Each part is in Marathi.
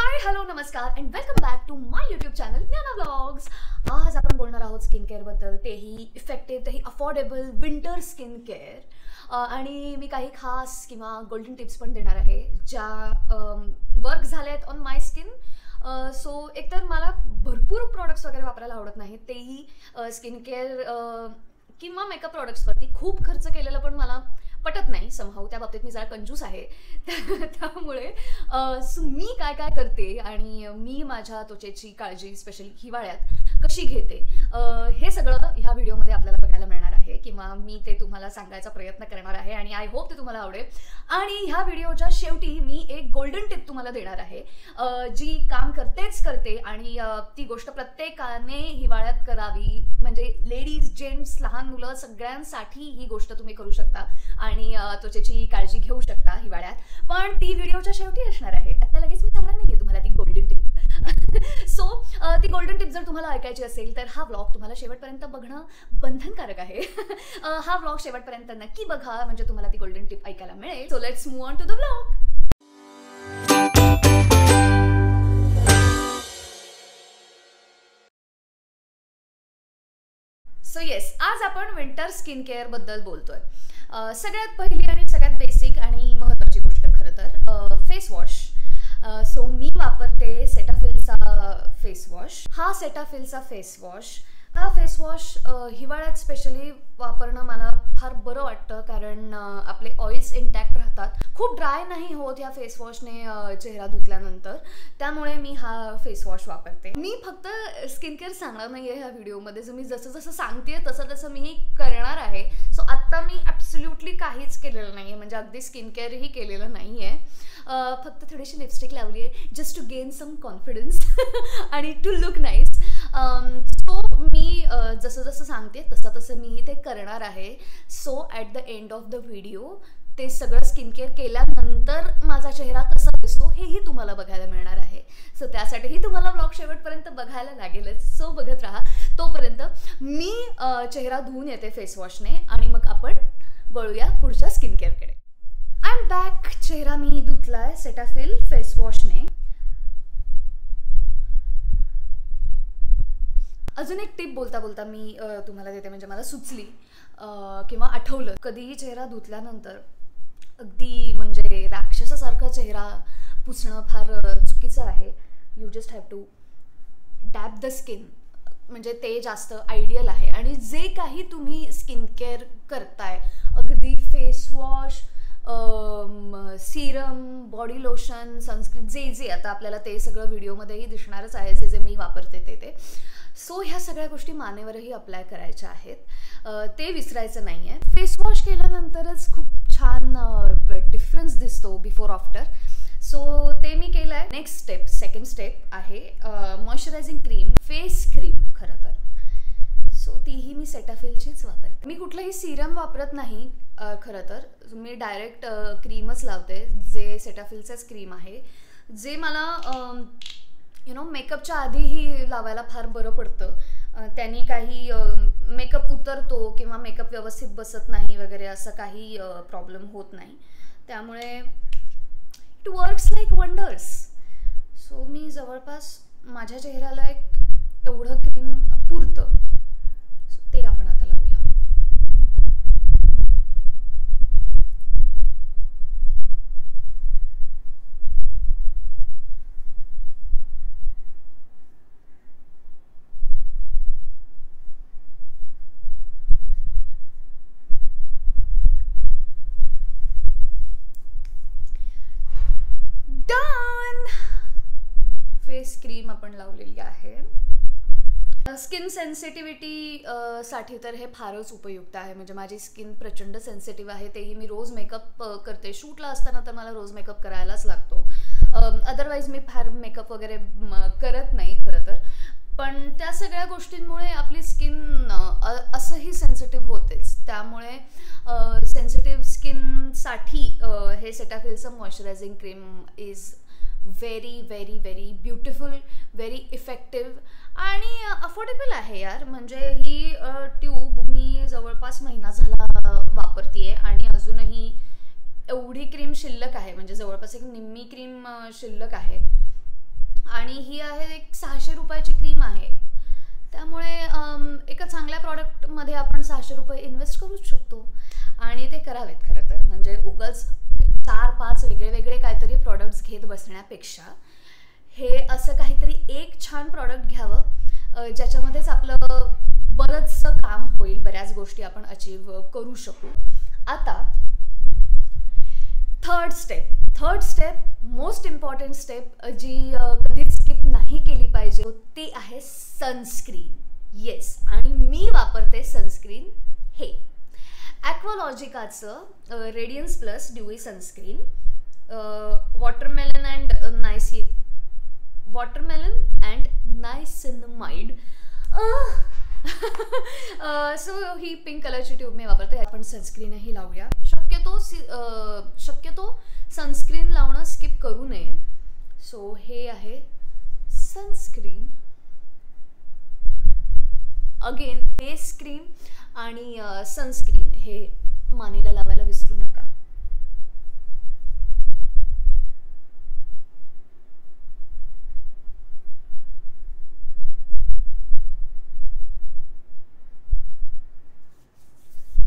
हाय हॅलो नमस्कार and welcome back to my YouTube channel Gyana vlogs. आज आपण बोलणार आहोत स्किन केअरबद्दल, तेही इफेक्टिव्ह, तेही अफोर्डेबल विंटर स्किन केअर. आणि मी काही खास किंवा गोल्डन टिप्स पण देणार आहे ज्या वर्क झाल्या आहेत ऑन माय स्किन. सो एकतर मला भरपूर प्रोडक्ट्स वगैरे वापरायला आवडत नाहीत, तेही स्किन केअर किंवा मेकअप प्रोडक्ट्सवरती खूप खर्च केलेलं पण मला पटत नाही. समहाऊ त्या बाबतीत मी जरा कंजूस आहे. त्यामुळे मी काय काय करते आणि मी माझ्या त्वचेची काळजी स्पेशली हिवाळ्यात कशी घेते हे सगळं ह्या व्हिडिओमध्ये आपल्याला बघायला मिळणार आहे किंवा मी ते तुम्हाला सांगायचा प्रयत्न करणार आहे आणि आय होप ते तुम्हाला आवडेल. आणि ह्या व्हिडिओच्या शेवटी मी एक गोल्डन टिप तुम्हाला देणार आहे जी काम करते आणि ती गोष्ट प्रत्येकाने हिवाळ्यात करावी. म्हणजे लेडीज, जेंट्स, लहान मुलं सगळ्यांसाठी ही गोष्ट तुम्ही करू शकता आणि त्वचेची काळजी घेऊ शकता हिवाळ्यात. पण ती व्हिडिओच्या शेवटी असणार आहे. आता लगेच मी सांगणार नाहीये तुम्हाला ती गोल्डन टिप. सो ती गोल्डन टिप जर तुम्हाला ऐकायची असेल तर हा व्लॉग तुम्हाला शेवटपर्यंत बघणं बंधनकारक आहे. हा व्लॉग शेवटपर्यंत नक्की बघा म्हणजे तुम्हाला ती गोल्डन टिप ऐकायला मिळेल. So let's move on to the vlog. So yes, आज आपण विंटर स्किन केअर बद्दल बोलतोय. सगळ्यात पहिली आणि सगळ्यात बेसिक आणि महत्त्वाची गोष्ट खरं तर फेस वॉश. सो मी वापरते सेटाफिलचा फेस वॉश. हा सेटाफिलचा फेस वॉश हिवाळ्यात स्पेशली वापरणं मला फार बरं वाटतं कारण आपले ऑइल्स इंटॅक्ट राहतात. खूप ड्राय नाही होत ह्या फेस वॉशने चेहरा धुतल्यानंतर. त्यामुळे मी हा फेस वॉश वापरते. मी फक्त स्किन केअर सांगणार नाही आहे ह्या व्हिडिओमध्ये. मी जसं सांगते तसं मी करणार आहे. सो आत्ता मी ॲब्सोल्युटली काहीच केलेलं नाही आहे, म्हणजे अगदी स्किन केअरही केलेलं नाही आहे. फक्त थोडीशी लिपस्टिक लावली आहे just to gain some confidence आणि टू लुक नाईस. सो मी जसं सांगते तसं मी ते करणार आहे. So at the end of the video ते सगळं स्किन केअर केल्यानंतर माझा चेहरा कसा दिसतो हेही तुम्हाला बघायला मिळणार आहे. सो त्यासाठीही तुम्हाला व्लॉग शेवटपर्यंत बघायला लागेलच. सो बघत राहा. तोपर्यंत मी चेहरा धुवून येते फेस वॉशने आणि मग आपण वळूया पुढच्या स्किन केअरकडे. I am back. चेहरा मी धुतलाय सेटाफिल फेस वॉशने. अजून एक टिप बोलता बोलता मी तुम्हाला देते, म्हणजे मला सुचली किंवा आठवलं. कधीही चेहरा धुतल्यानंतर अगदी म्हणजे राक्षसासारखा चेहरा पुसणं फार चुकीचं आहे. You just have to dab the skin, म्हणजे ते जास्त आयडियल आहे. आणि जे काही तुम्ही स्किन केअर करताय, अगदी face wash, Serum, body lotion, sunscreen, जे आता आपल्याला ते सगळं व्हिडिओमध्येही दिसणारच आहे जे मी वापरते ते. सो ह्या सगळ्या गोष्टी मानेवरही अप्लाय करायच्या आहेत, ते विसरायचं नाही आहे. फेस वॉश केल्यानंतरच खूप छान डिफरन्स दिसतो बिफोर आफ्टर. सो ते मी केलं आहे. नेक्स्ट स्टेप, सेकंड स्टेप आहे मॉइश्चरायझिंग क्रीम, फेस क्रीम खरं तर. सो तीही मी सेटाफिलचीच वापरते. मी कुठलंही सिरम वापरत नाही खरं तर. मी डायरेक्ट क्रीमच लावते, जे सेटाफिलचंच क्रीम आहे, जे मला मेकअपच्या आधीही लावायला फार बरं पडतं. त्यांनी काही मेकअप उतरतो किंवा मेकअप व्यवस्थित बसत नाही वगैरे असं काही प्रॉब्लेम होत नाही. त्यामुळे it works like wonders. So मी जवळपास माझ्या चेहऱ्याला एक एवढं क्रीम पुरतं. सो ते आपण आता लावूया. डन. फेस क्रीम आपण लावलेली आहे. स्किन सेन्सिटिव्हिटी साठी तर हे फारच उपयुक्त आहे. म्हणजे माझी स्किन प्रचंड सेन्सिटिव्ह आहे, तेही मी रोज मेकअप करते. शूटला असताना तर मला रोज मेकअप करायलाच लागतो. अदरवाईज मी फार मेकअप वगैरे करत नाही खरं तर. पण त्या सगळ्या गोष्टींमुळे आपली स्किन असंही सेन्सिटिव्ह होतेच. त्यामुळे सेन्सिटिव्ह स्किनसाठी हे सेटाफिलचं moisturising cream is very very very beautiful, very effective आणि अफोर्डेबल आहे यार. म्हणजे ही ट्यूब मी जवळपास महिना झाला वापरते आणि अजूनही एवढी क्रीम शिल्लक आहे, म्हणजे जवळपास एक निम्मी क्रीम शिल्लक आहे. आणि ही आहे एक 600 रुपयाची क्रीम आहे. त्यामुळे एका चांगल्या प्रॉडक्टमध्ये आपण 600 रुपये इन्व्हेस्ट करूच शकतो आणि ते करावेत खरं तर. म्हणजे उगाच 4-5 वेगळे काहीतरी प्रॉडक्ट्स घेत बसण्यापेक्षा हे असं काहीतरी एक छान प्रॉडक्ट घ्यावं ज्याच्यामध्येच आपलं बरंचसं काम होईल, बऱ्याच गोष्टी आपण अचीव करू शकू. आता third step most important step जी कधीच स्किप नाही केली पाहिजे ते आहे सनस्क्रीन. येस, आणि मी वापरते सनस्क्रीन हे ॲक्वालॉजिकाचं radiance plus dewy sunscreen, watermelon and niacinamide. So ही पिंक कलरची ट्यूब मी वापरते. आपण सनस्क्रीनही लावूया. शक्यतो सनस्क्रीन लावणं स्किप करू नये. सो हे आहे सनस्क्रीन. अगेन फेस क्रीम आणि सनस्क्रीन हे मानेला लावायला विसरू नका.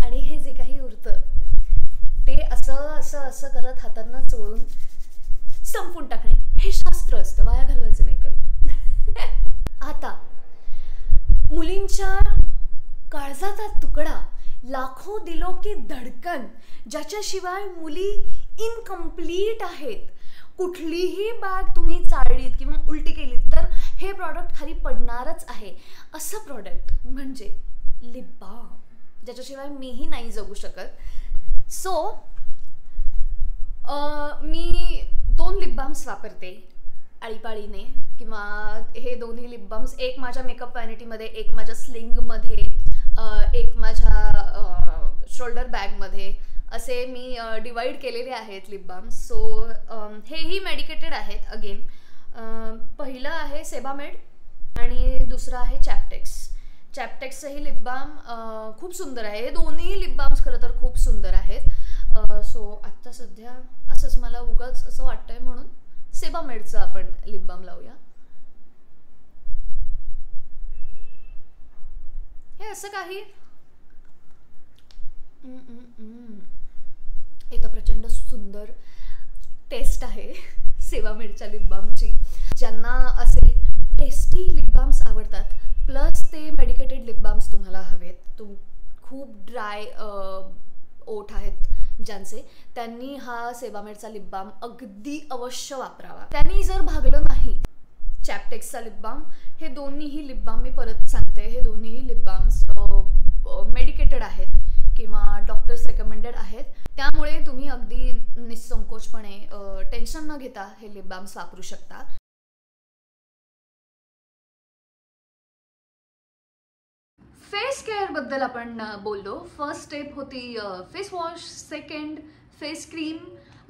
आणि हे जे काही उरतं ते असं करत हातांना चोळून संपून टाकणे हे शास्त्र असतं, वाया घालवायचं नाही काही. आता मुलींच्या काळजाचा तुकडा, लाखो दिलो की धडकन, ज्याच्याशिवाय मुली इनकम्प्लीट आहेत. कुठलीही बॅग तुम्ही चाळलीत किंवा उलटी केलीत तर हे प्रॉडक्ट खाली पडणारच आहे. असं प्रॉडक्ट म्हणजे लिप बाम, ज्याच्याशिवाय मीही नाही जगू शकत. सो मी 2 लिप बाम्स वापरते आळीपाळीने, किंवा हे दोन्ही लिप बाम्स, एक माझ्या मेकअप वॅनिटीमध्ये, एक माझ्या स्लिंगमध्ये, एक माझ्या शोल्डर बॅगमध्ये, असे मी डिवाईड केलेले आहेत लिप बाम्स. सो हेही मेडिकेटेड आहेत. अगेन पहिलं आहे सेबामेड आणि दुसरं आहे चॅप्टेक्सचंही लिप बाम खूप सुंदर आहे. हे दोन्ही लिप बाम्स खरं तर खूप सुंदर आहेत. सो आत्ता सध्या असंच मला उगाच असं वाटतंय म्हणून सेबामेडचं आपण लिप बाम लावूया. हे असं काही एक प्रचंड सुंदर टेस्ट आहे सेबामेडच्या लिप बामची. ज्यांना असे टेस्टी लिप बाम्स आवडतात प्लस ते मेडिकेटेड लिप बाम्स तुम्हाला हवेत, खूप ड्राय ओठ आहेत ज्यांचे, त्यांनी हा सेबामेडचा लिप बाम अगदी अवश्य वापरावा. त्यांनी जर भागलं नाही चॅप्टेक्सचा लिप बाम, हे दोन्हीही लिप बाम मी परत सांगते, हे दोन्हीही लिप बाम्स मेडिकेटेड आहेत किंवा डॉक्टर्स रेकमेंडेड आहेत. त्यामुळे तुम्ही अगदी निसंकोचपणे टेन्शन न घेता हे लिप बाम्स वापरू शकता. फेस केअरबद्दल आपण बोललो. फर्स्ट स्टेप होती face wash, second face cream,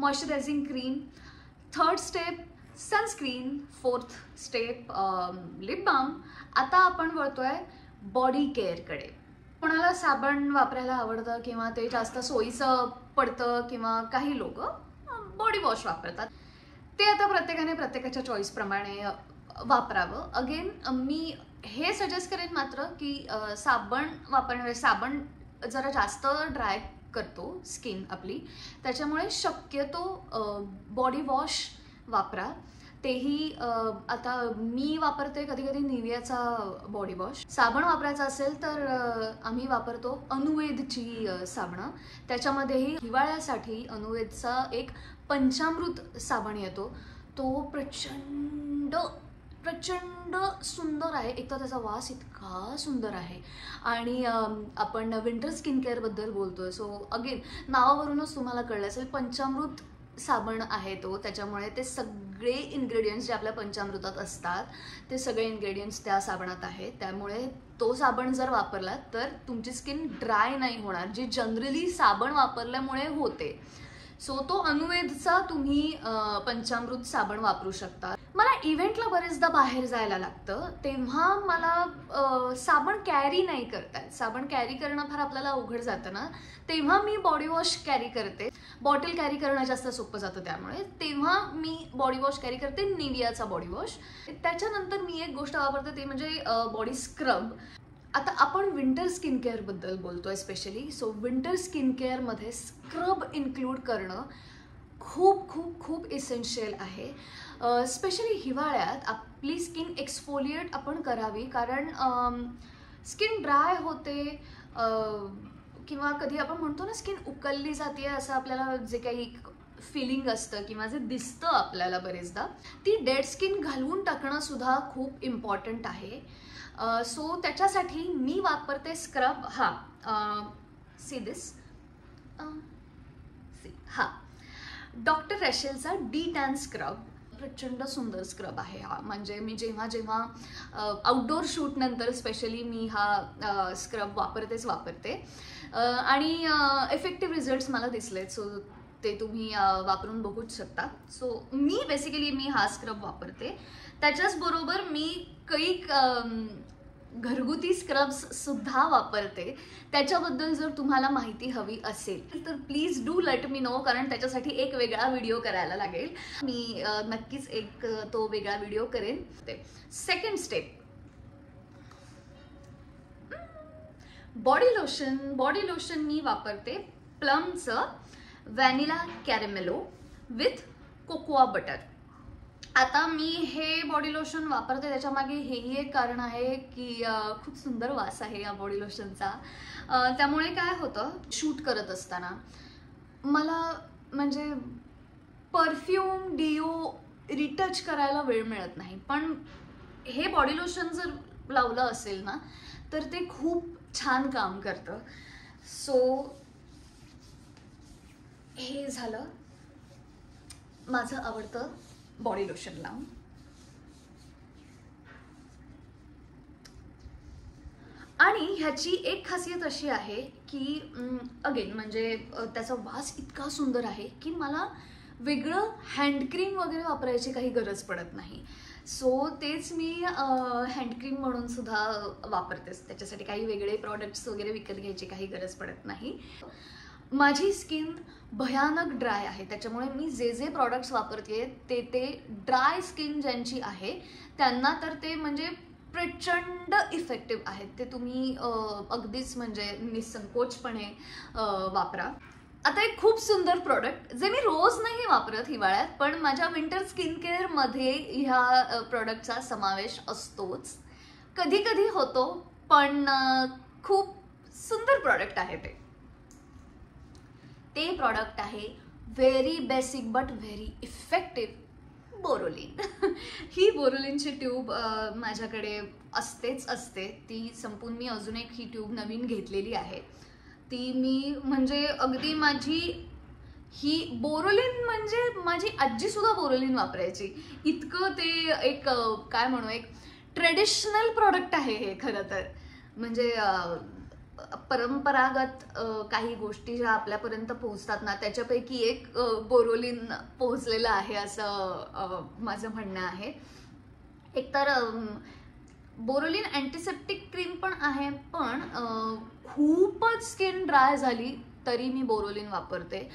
moisturising cream, third step sunscreen, fourth step lip balm. आता आपण वळतोय बॉडी केअरकडे. कोणाला साबण वापरायला आवडतं किंवा ते जास्त सोयीचं पडतं, किंवा काही लोक बॉडी वॉश वापरतात. ते आता प्रत्येकाने प्रत्येकाच्या चॉईसप्रमाणे वापरावं. अगेन मी हे सजेस्ट करेन मात्र की साबण वापरण्यामुळे, साबण जरा जास्त ड्राय करतो स्किन आपली, त्याच्यामुळे शक्यतो बॉडी वॉश वापरा. तेही आता मी वापरते कधी कधी निव्हियाचा बॉडी वॉश. साबण वापरायचा असेल तर आम्ही वापरतो अनुवेदची साबणं. त्याच्यामध्येही हिवाळ्यासाठी अनुवेदचा एक पंचामृत साबण येतो. तो प्रचंड सुंदर आहे. एक तर त्याचा वास इतका सुंदर आहे. आणि आपण विंटर स्किन केअरबद्दल बोलतोय, सो अगेन नावावरूनच तुम्हाला कळलं असेल पंचामृत साबण आहे तो. त्याच्यामुळे ते सगळे इन्ग्रेडियंट्स जे आपल्या पंचामृतात असतात ते सगळे इन्ग्रेडियंट्स त्या साबणात आहेत. त्यामुळे तो साबण जर वापरलात तर तुमची स्किन ड्राय नाही होणार, जी जनरली साबण वापरल्यामुळे होते. सो तो अनुवेदचा तुम्ही पंचामृत साबण वापरू शकता. मला इव्हेंटला बरेचदा बाहेर जायला लागतं, तेव्हा मला साबण कॅरी नाही करता येत. साबण कॅरी करणं फार आपल्याला अवघड जातं ना, तेव्हा मी बॉडी वॉश कॅरी करते. बॉटल कॅरी करणं जास्त सोपं जातं, त्यामुळे तेव्हा मी बॉडी वॉश कॅरी करते, निवियाचा बॉडी वॉश. त्याच्यानंतर मी एक गोष्ट वापरते, ते म्हणजे बॉडी स्क्रब. आता आपण विंटर स्किन केअरबद्दल बोलतोय स्पेशली. सो विंटर स्किन केअरमध्ये स्क्रब इन्क्लूड करणं खूप खूप खूप इसेन्शियल आहे. स्पेशली हिवाळ्यात आपली स्किन एक्सफोलिएट आपण करावी, कारण स्किन ड्राय होते, किंवा कधी आपण म्हणतो ना स्किन उकलली जाते, असं आपल्याला जे काही फिलिंग असतं किंवा जे दिसतं आपल्याला बरेचदा, ती डेड स्किन घालवून टाकणं सुद्धा खूप इम्पॉर्टंट आहे. सो त्याच्यासाठी मी वापरते स्क्रब. सी दिस, हा डॉक्टर रॅशेलचा डी टॅन स्क्रब. प्रचंड सुंदर स्क्रब आहे हा. म्हणजे मी जेव्हा जेव्हा आउटडोअर शूट नंतर स्पेशली मी हा स्क्रब वापरते आणि इफेक्टिव्ह रिझल्ट्स मला दिसलेत. सो ते तुम्ही वापरून बघूच शकता. सो मी हा स्क्रब वापरते. त्याच्याचबरोबर मी काही घरगुती स्क्रब्स सुद्धा वापरते. त्याच्याबद्दल जर तुम्हाला माहिती हवी असेल तर please do let me know, कारण त्याच्यासाठी एक वेगळा व्हिडिओ करायला लागेल. मी नक्कीच एक तो वेगळा व्हिडिओ करेन. सेकंड स्टेप, बॉडी लोशन मी वापरते प्लमचं व्हॅनिला कॅरेमेलो विथ कोकोआ बटर. आता मी हे बॉडी लोशन वापरते, त्याच्यामागे हेही एक कारण आहे की खूप सुंदर वास आहे या बॉडी लोशनचा. त्यामुळे काय होतं, शूट करत असताना मला म्हणजे परफ्यूम डिओ रिटच करायला वेळ मिळत नाही, पण हे बॉडी लोशन जर लावलं असेल ना तर ते खूप छान काम करतं. सो हे झालं माझं आवडतं बॉडी लोशन लावून. आणि ह्याची एक खासियत अशी आहे की अगेन म्हणजे त्याचा वास इतका सुंदर आहे की मला वेगळं हँडक्रीम वगैरे वापरायची काही गरज पडत नाही. सो तेच मी हँडक्रीम म्हणून सुद्धा वापरतेच. त्याच्यासाठी काही वेगळे प्रॉडक्ट्स वगैरे विकत घ्यायची काही गरज पडत नाही. माझी स्किन भयानक ड्राय आहे, त्याच्यामुळे मी जे प्रॉडक्ट्स वापरते ते ड्राय स्किन ज्यांची आहे त्यांना तर ते म्हणजे प्रचंड इफेक्टिव्ह आहेत. ते तुम्ही अगदीच म्हणजे निसंकोचपणे वापरा. आता एक खूप सुंदर प्रोडक्ट जे मी रोज नाही वापरत हिवाळ्यात, पण माझ्या विंटर स्किन केअरमध्ये ह्या प्रोडक्टचा समावेश असतोच. कधी कधी होतो, पण खूप सुंदर प्रोडक्ट आहे ते प्रोडक्ट आहे very basic but very effective Boroline. ही बोरोलिनची ट्यूब माझ्याकडे असतेच असते. ती संपून मी अजून एक ही ट्यूब नवीन घेतलेली आहे. ती मी म्हणजे अगदी माझी ही बोरोलिन म्हणजे माझी आजी सुद्धा बोरोलिन वापरायची. इतकं ते एक काय म्हणू, एक ट्रेडिशनल प्रोडक्ट आहे हे खरं तर. म्हणजे परंपरागत काही गोष्टी ज्या आपल्यापर्यंत पोहोचतात ना त्याच्यापैकी एक बोरोलिन पोहोचलेलं आहे असं माझं म्हणणं आहे. एकतर बोरोलिन अँटीसेप्टिक क्रीम पण आहे, पण खूपच स्किन ड्राय झाली तरी मी बोरोलिन वापरते.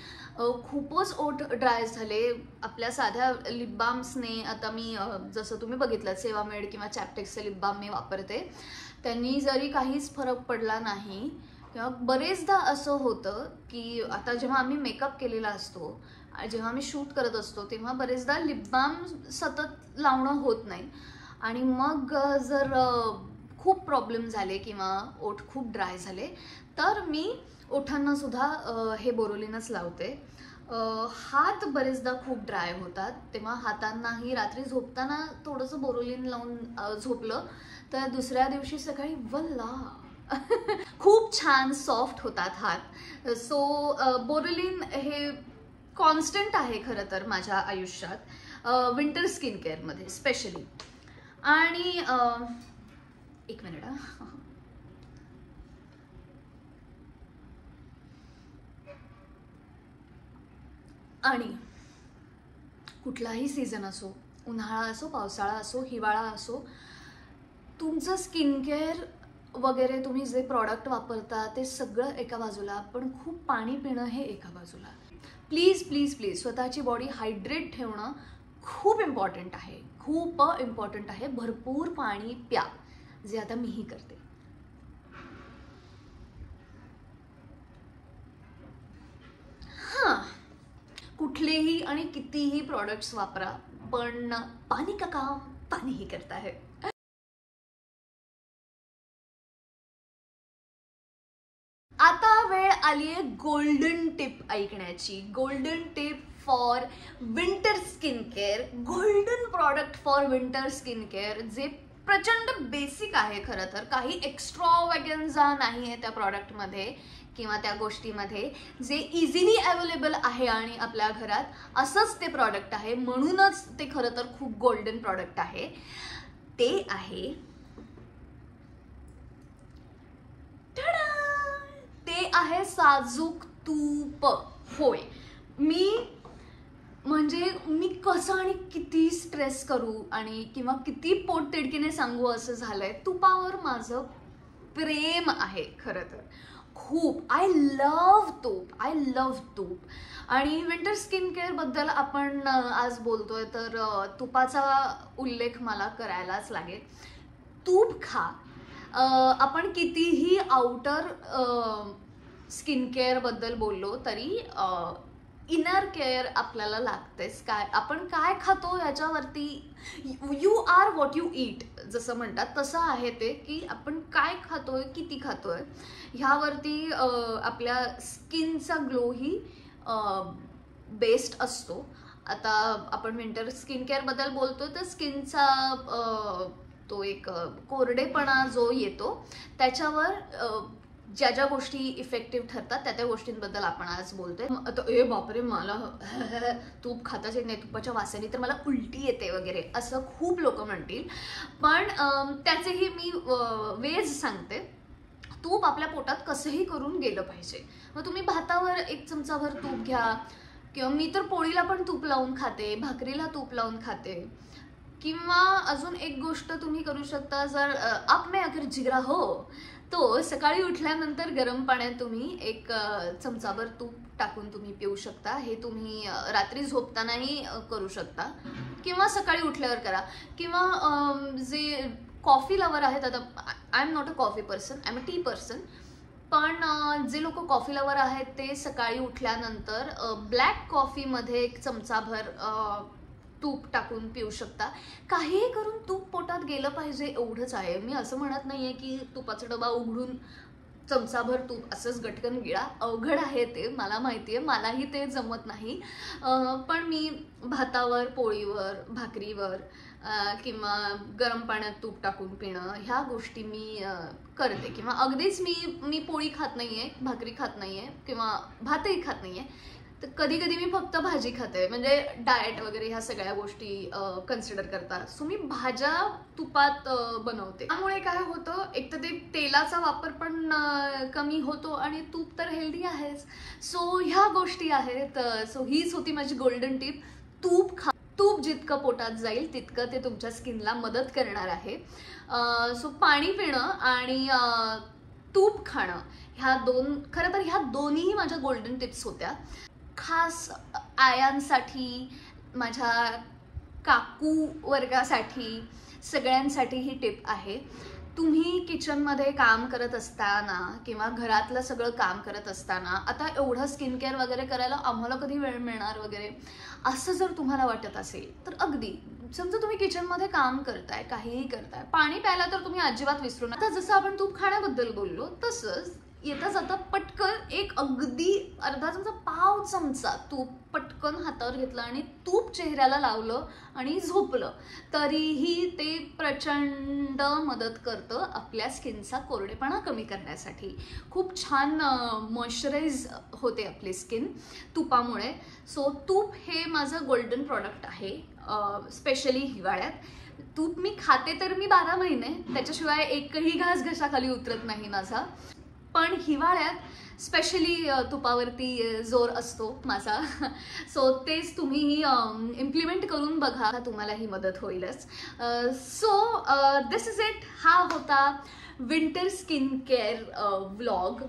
खूपच ओठ ड्राय झाले आपल्या साध्या लिप बाम्सने. आता मी जसं तुम्ही बघितलं सेवामेड किंवा चॅप्टेक्सचे लिप बाम मी वापरते, त्यांनी जरी काहीच फरक पडला नाही. किंवा बरेचदा असं होतं की आता जेव्हा आम्ही मेकअप केलेला असतो, जेव्हा आम्ही शूट करत असतो, तेव्हा बरेचदा लिप बाम सतत लावणं होत नाही. आणि मग जर खूप प्रॉब्लेम झाले किंवा ओठ खूप ड्राय झाले तर मी ओठांना सुद्धा हे बोरोलिनच लावते. हात बरेचदा खूप ड्राय होतात, तेव्हा हातांनाही रात्री झोपताना थोडंसं बोरोलिन लावून झोपलं तर दुसऱ्या दिवशी सकाळी वल्ला खूप छान सॉफ्ट होतात हात. सो बोरोलिन हे कॉन्स्टंट आहे खरं तर माझ्या आयुष्यात विंटर स्किन केअरमध्ये स्पेशली. आणि एक मिनिट, आणि कुठलाही सीझन असो, उन्हाळा असो, पावसाळा असो, हिवाळा असो, तुमचं स्किन केअर वगैरे तुम्ही जे प्रॉडक्ट वापरता ते सगळं एका बाजूला, पण खूप पाणी पिणं हे एका बाजूला. प्लीज प्लीज प्लीज स्वतःची बॉडी हायड्रेट ठेवणं खूप इम्पॉर्टंट आहे, खूप इम्पॉर्टंट आहे. भरपूर पाणी प्या, जे आता मीही करते. हां, कुठलेही आणि कितीही प्रॉडक्ट्स वापरा, पण पानी का काम पानी ही करता है. आता वेळ आली आहे गोल्डन टिप ऐकण्याची. Golden tip for winter skin care, golden product for winter skin care, जे प्रचंड बेसिक आहे. खरं तर काही एक्स्ट्रा वॅगन्झा नाही आहे त्या प्रॉडक्टमध्ये किंवा त्या गोष्टीमध्ये, जे इझिली अवेलेबल आहे आणि आपल्या घरात असंच ते प्रॉडक्ट आहे, म्हणूनच ते खरं तर खूप गोल्डन प्रॉडक्ट आहे. ते आहे ते आहे साजूक तूप. होय, मी कसं आणि किती स्ट्रेस करू आणि किंवा किती पोटतिडकीने सांगू असं झालंय. तुपावर माझं प्रेम आहे खरं तर खूप. आय लव्ह तूप. आणि विंटर स्किन केअर बद्दल आपण आज बोलतोय तर तुपाचा उल्लेख मला करायलाच लागेल. तूप खा. आपण कितीही आउटर स्किन केअर बद्दल बोललो तरी इनर केअर आपल्याला लागतेच. आपण काय खातो याच्यावरती, you are what you eat जसं म्हणतात तसं आहे ते, की आपण काय खातोय, किती खातोय ह्यावरती आपल्या स्किनचा ग्लोही बेस्ड असतो. आता आपण विंटर स्किन केअर बद्दल बोलतोय तर स्किनचा तो एक कोरडेपणा जो येतो त्याच्यावर ज्या ज्या गोष्टी इफेक्टिव्ह ठरतात त्या गोष्टींबद्दल आपण आज बोलतोय. ए बापरे, मला तूप खाताच येत नाही, तुपाच्या वासाने तर मला उलटी येते वगैरे असं खूप लोक म्हणतील, पण त्याचेही मी वेज सांगते. तूप आपल्या पोटात कसंही करून गेलं पाहिजे. मग तुम्ही भातावर 1 चमचाभर तूप घ्या, किंवा मी तर पोळीला पण तूप लावून खाते, भाकरीला तूप लावून खाते. किंवा अजून एक गोष्ट तुम्ही करू शकता, जर आप में अगर जिगरा हो तो सकाळी उठल्यानंतर गरम पाण्यात तुम्ही 1 चमचाभर तूप टाकून तुम्ही पिऊ शकता. हे तुम्ही रात्री झोपतानाही करू शकता किंवा सकाळी उठल्यावर करा. किंवा जे कॉफी लवर आहेत, आता I am not a coffee person, I am a tea person, पण जे लोक कॉफी लवर आहेत ते सकाळी उठल्यानंतर ब्लॅक कॉफीमध्ये 1 चमचाभर तूप टाकून पिऊ शकता. काहीही करून तूप पोटात गेलं पाहिजे एवढंच आहे. मी असं म्हणत नाहीये की तुपाचा डबा उघडून चमचाभर तूप असंच गटकन गिळा. अवघड आहे ते, मला माहिती आहे, मलाही ते जमत नाही. पण मी भातावर, पोळीवर, भाकरीवर किंवा गरम पाण्यात तूप टाकून पिणं ह्या गोष्टी मी करते. किंवा अगदीच मी पोळी खात नाहीये, भाकरी खात नाहीये किंवा भातही खात नाहीये, तर कधी कधी मी फक्त भाजी खाते, म्हणजे डाएट वगैरे ह्या सगळ्या गोष्टी कन्सिडर करता. सो मी भाज्या तुपात बनवते. त्यामुळे काय होतं, एक तर ते तेलाचा वापर पण कमी होतो आणि तूप तर हेल्दी आहेच. सो ह्या गोष्टी आहेत. सो हीच होती माझी गोल्डन टिप. तूप खा. तूप जितकं पोटात जाईल तितकं ते तुमच्या स्किनला मदत करणार आहे. सो पाणी पिणं आणि तूप खाणं खरं तर ह्या दोन्ही माझ्या गोल्डन टिप्स होत्या. खास आयांसाठी, माझ्या काकू वर्गासाठी, सगळ्यांसाठी ही टिप आहे. तुम्ही किचनमध्ये काम करत असताना किंवा घरातलं सगळं काम करत असताना, आता एवढं स्किन केअर वगैरे करायला आम्हाला कधी वेळ मिळणार वगैरे असं जर तुम्हाला वाटत असेल तर अगदी समजा तुम्ही किचनमध्ये काम करताय, काहीही करताय, पाणी प्यायला तर तुम्ही अजिबात विसरू नका. जसं आपण तूप खाण्याबद्दल बोललो तसंच येता जाता पटकन अगदी अर्धा चमचा, पाव चमचा तूप पटकन हातावर घेतलं आणि तूप चेहऱ्याला लावलं आणि झोपलं तरीही ते प्रचंड मदत करतं आपल्या स्किनचा कोरडेपणा कमी करण्यासाठी. खूप छान मॉइश्चराइज होते आपली स्किन तुपामुळे. सो तूप हे माझं गोल्डन प्रॉडक्ट आहे, स्पेशली हिवाळ्यात. तूप मी खाते तर मी 12 महिने, त्याच्याशिवाय एकही घास घशाखाली उतरत नाही माझा. पण हिवाळ्यात स्पेशली तुपावरती जोर असतो माझा. सो तेच तुम्ही इम्प्लिमेंट करून बघा, तुम्हालाही मदत होईलच. So this is it. हा होता winter skincare vlog.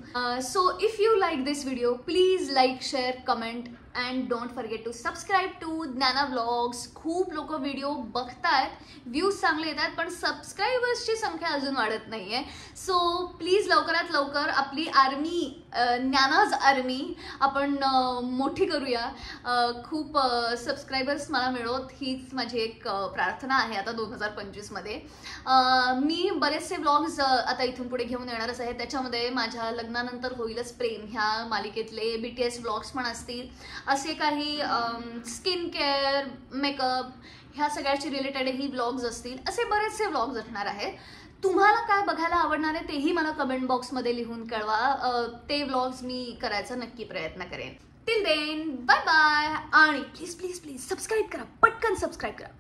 So if you like this video, please like, share, comment and don't forget to subscribe to ज्ञाना व्लॉग्स. खूप लोक व्हिडिओ बघतायत, व्ह्यूज चांगले येतात, पण सबस्क्रायबर्सची संख्या अजून वाढत नाहीये. सो प्लीज लवकरात लवकर आपली आर्मी, ज्ञानाज आर्मी आपण मोठी करूया. खूप सबस्क्रायबर्स मला मिळवत हीच माझी एक प्रार्थना आहे आता 2025 मध्ये. मी बरेचसे व्लॉग्स आता इथून पुढे घेऊन येणारच आहे. त्याच्यामध्ये माझ्या लग्नानंतर होईलच प्रेम ह्या मालिकेतले BTS व्लॉग्स पण असतील, असे काही स्किन केअर, मेकअप ह्या सगळ्याची रिलेटेडही व्लॉग्स असतील, असे बरेचसे व्लॉग्स असणार आहेत. तुम्हाला काय बघायला आवडणार आहे तेही मला कमेंट बॉक्समध्ये लिहून कळवा. ते व्लॉग्स मी करायचा नक्की प्रयत्न करेन. Till then bye bye. आणि प्लीज प्लीज प्लीज सबस्क्राईब करा, पटकन सबस्क्राईब करा.